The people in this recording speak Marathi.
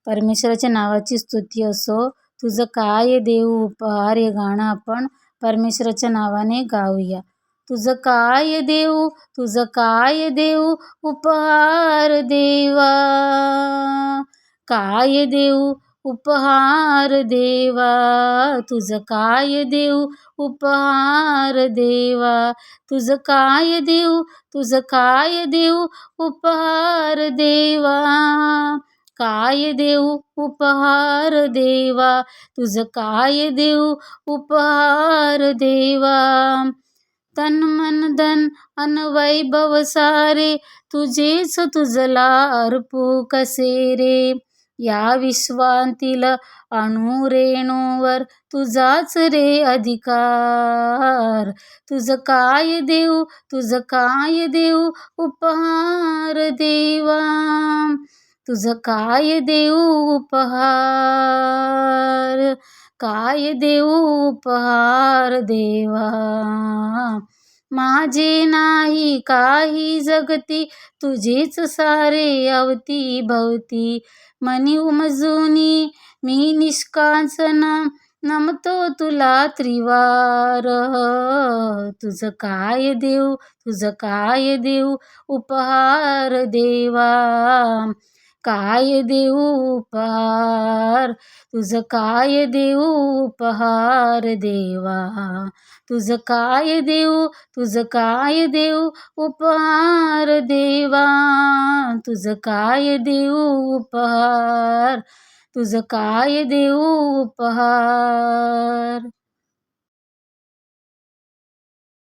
परमेश्वराच्या नावाची स्तुती असो. तुझं काय देऊ उपहार हे गाणं आपण परमेश्वराच्या नावाने गाऊया. तुझं काय देऊ, तुझं काय देऊ उपहार देवा, काय देऊ उपहार देवा, तुझं काय देऊ उपहार देवा, तुझं काय देऊ, तुझं काय देऊ उपहार देवा, काय देऊ उपहार देवा, तुझं काय देऊ उपहार देवा. तन मन धन अन वैभव सारे तुझेच तुझला अर्पू कसे रे, या विश्वांतील अणुरेणूवर तुझाच रे अधिकार. तुझं काय देऊ, तुझं काय देऊ उपहार देवा, तुझं काय देऊ उपहार, काय देऊ उपहार देवा. माझे नाही काही जगती तुझेच सारे अवती भवती, मनी उमजूनी मी निष्कांचन नमतो तुला त्रिवार. तुझं काय देऊ, तुझं काय देऊ उपहार देवा, काय देऊ उपहार, तुझं काय देऊ उपहार देवा, तुझं काय देऊ, तुझं काय देऊ उपहार देवा, तुझं काय देऊ उपहार, तुझं काय देऊ उपहार.